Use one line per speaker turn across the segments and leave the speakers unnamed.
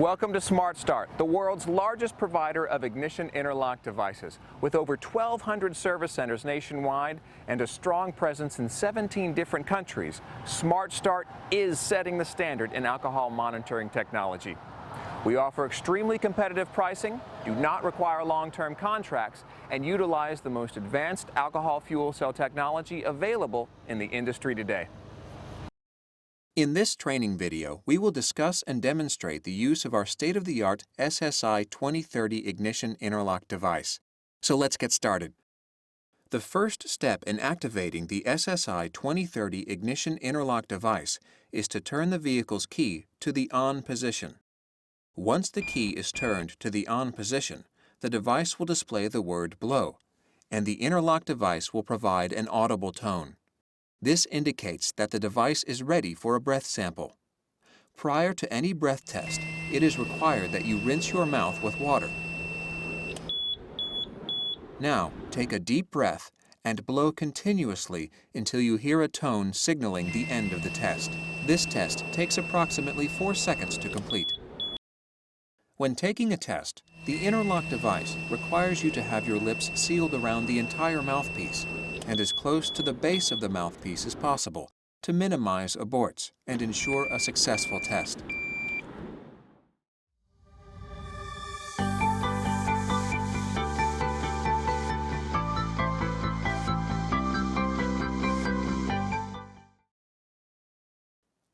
Welcome to S.M.A.R.T, the world's largest provider of ignition interlock devices. With over 1,200 service centers nationwide and a strong presence in 17 different countries, S.M.A.R.T is setting the standard in alcohol monitoring technology. We offer extremely competitive pricing, do not require long-term contracts, and utilize the most advanced alcohol fuel cell technology available in the industry today.
In this training video, we will discuss and demonstrate the use of our state-of-the-art SSI-20 Ignition Interlock Device. So let's get started. The first step in activating the SSI-20 Ignition Interlock Device is to turn the vehicle's key to the on position. Once the key is turned to the on position, the device will display the word blow, and the interlock device will provide an audible tone. This indicates that the device is ready for a breath sample. Prior to any breath test, it is required that you rinse your mouth with water. Now, take a deep breath and blow continuously until you hear a tone signaling the end of the test. This test takes approximately 4 seconds to complete. When taking a test, the interlock device requires you to have your lips sealed around the entire mouthpiece and as close to the base of the mouthpiece as possible to minimize aborts and ensure a successful test.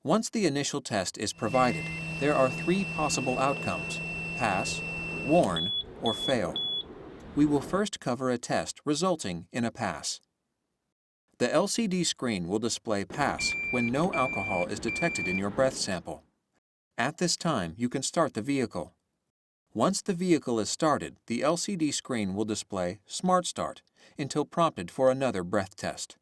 Once the initial test is provided, there are 3 possible outcomes: pass, warn, or fail. We will first cover a test resulting in a pass. The LCD screen will display pass when no alcohol is detected in your breath sample. At this time, you can start the vehicle. Once the vehicle is started, the LCD screen will display Smart Start until prompted for another breath test.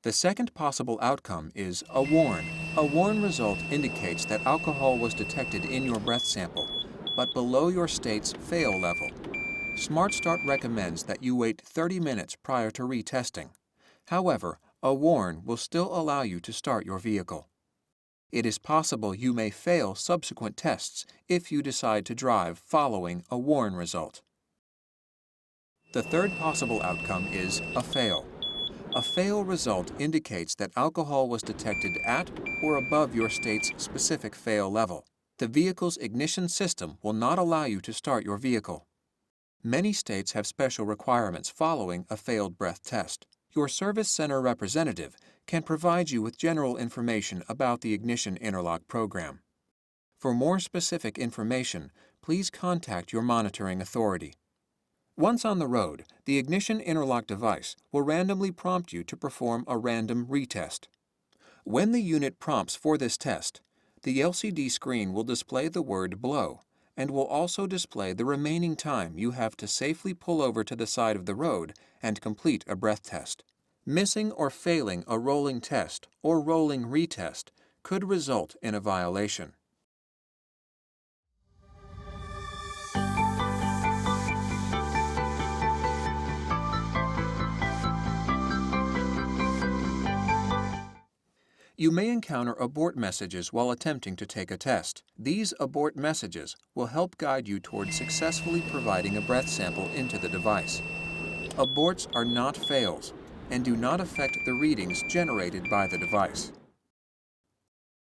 The second possible outcome is a warn. A warn result indicates that alcohol was detected in your breath sample, but below your state's fail level. Smart Start recommends that you wait 30 minutes prior to retesting. However, a warn will still allow you to start your vehicle. It is possible you may fail subsequent tests if you decide to drive following a warn result. The third possible outcome is a fail. A fail result indicates that alcohol was detected at or above your state's specific fail level. The vehicle's ignition system will not allow you to start your vehicle. Many states have special requirements following a failed breath test. Your service center representative can provide you with general information about the Ignition Interlock program. For more specific information, please contact your monitoring authority. Once on the road, the Ignition Interlock Device will randomly prompt you to perform a random retest. When the unit prompts for this test, the LCD screen will display the word blow and will also display the remaining time you have to safely pull over to the side of the road and complete a breath test. Missing or failing a rolling test or rolling retest could result in a violation. You may encounter abort messages while attempting to take a test. These abort messages will help guide you toward successfully providing a breath sample into the device. Aborts are not fails and do not affect the readings generated by the device.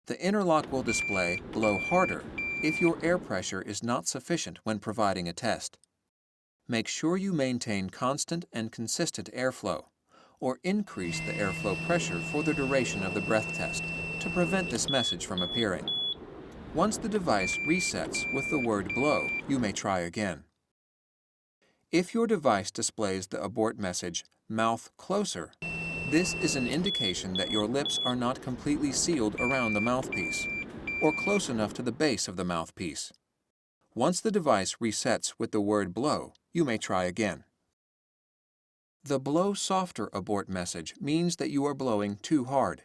The interlock will display blow harder if your air pressure is not sufficient when providing a test. Make sure you maintain constant and consistent airflow, or increase the airflow pressure for the duration of the breath test to prevent this message from appearing. Once the device resets with the word blow, you may try again. If your device displays the abort message, mouth closer, this is an indication that your lips are not completely sealed around the mouthpiece, or close enough to the base of the mouthpiece. Once the device resets with the word blow, you may try again. The blow softer abort message means that you are blowing too hard.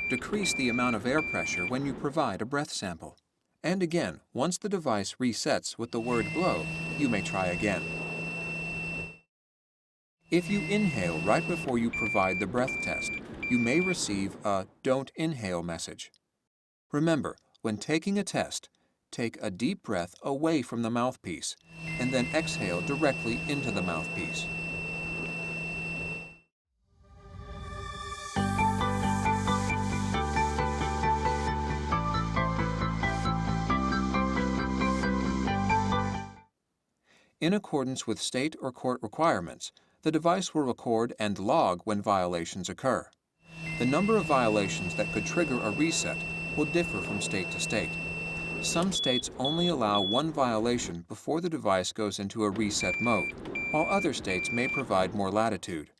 Decrease the amount of air pressure when you provide a breath sample. And again, once the device resets with the word blow, you may try again. If you inhale right before you provide the breath test, you may receive a "Don't inhale" message. Remember, when taking a test, take a deep breath away from the mouthpiece, and then exhale directly into the mouthpiece. In accordance with state or court requirements, the device will record and log when violations occur. The number of violations that could trigger a reset will differ from state to state. Some states only allow one violation before the device goes into a reset mode, while other states may provide more latitude.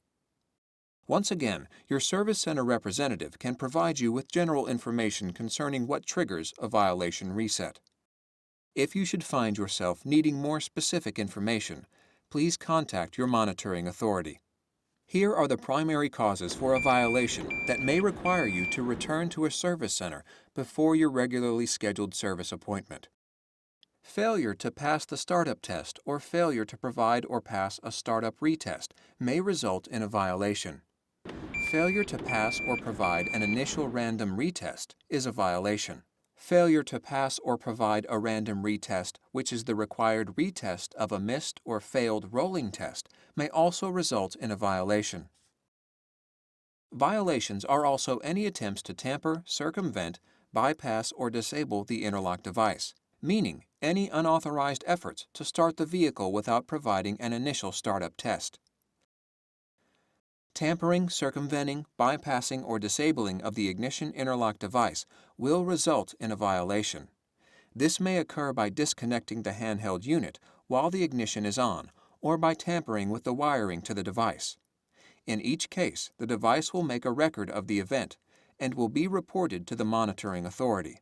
Once again, your Service Center representative can provide you with general information concerning what triggers a violation reset. If you should find yourself needing more specific information, please contact your monitoring authority. Here are the primary causes for a violation that may require you to return to a service center before your regularly scheduled service appointment. Failure to pass the startup test or failure to provide or pass a startup retest may result in a violation. Failure to pass or provide an initial random retest is a violation. Failure to pass or provide a random retest, which is the required retest of a missed or failed rolling test, may also result in a violation. Violations are also any attempts to tamper, circumvent, bypass, or disable the interlock device, meaning any unauthorized efforts to start the vehicle without providing an initial startup test. Tampering, circumventing, bypassing, or disabling of the ignition interlock device will result in a violation. This may occur by disconnecting the handheld unit while the ignition is on, or by tampering with the wiring to the device. In each case, the device will make a record of the event and will be reported to the monitoring authority.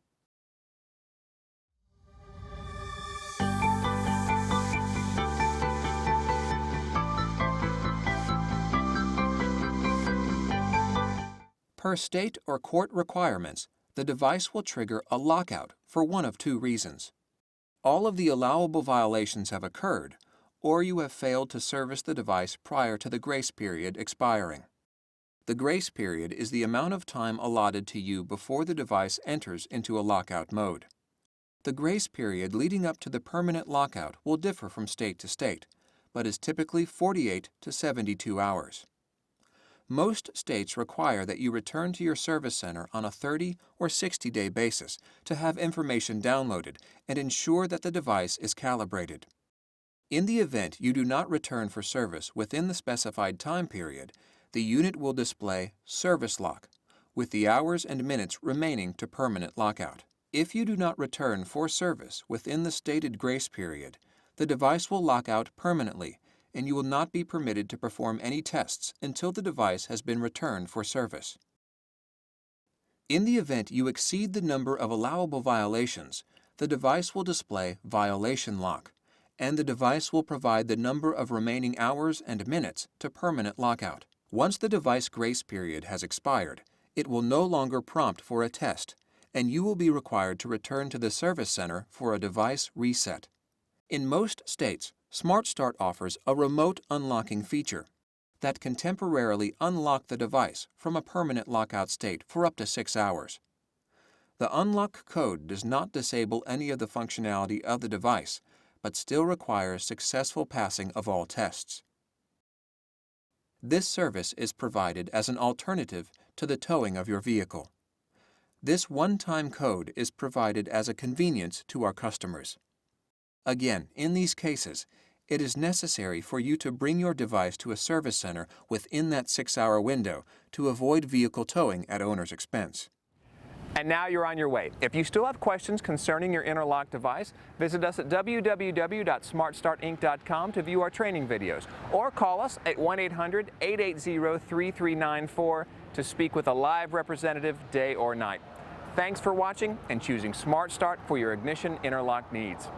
Per state or court requirements, the device will trigger a lockout for one of two reasons. All of the allowable violations have occurred, or you have failed to service the device prior to the grace period expiring. The grace period is the amount of time allotted to you before the device enters into a lockout mode. The grace period leading up to the permanent lockout will differ from state to state, but is typically 48 to 72 hours. Most states require that you return to your service center on a 30 or 60-day basis to have information downloaded and ensure that the device is calibrated. In the event you do not return for service within the specified time period, the unit will display Service Lock, with the hours and minutes remaining to permanent lockout. If you do not return for service within the stated grace period, the device will lock out permanently, and you will not be permitted to perform any tests until the device has been returned for service. In the event you exceed the number of allowable violations, the device will display Violation Lock, and the device will provide the number of remaining hours and minutes to permanent lockout. Once the device grace period has expired, it will no longer prompt for a test, and you will be required to return to the service center for a device reset. In most states, S.M.A.R.T offers a remote unlocking feature that can temporarily unlock the device from a permanent lockout state for up to 6 hours. The unlock code does not disable any of the functionality of the device, but still requires successful passing of all tests. This service is provided as an alternative to the towing of your vehicle. This one-time code is provided as a convenience to our customers. Again, in these cases, it is necessary for you to bring your device to a service center within that 6-hour window to avoid vehicle towing at owner's expense.
And now you're on your way. If you still have questions concerning your interlock device, visit us at www.smartstartinc.com to view our training videos, or call us at 1-800-880-3394 to speak with a live representative day or night. Thanks for watching and choosing Smart Start for your ignition interlock needs.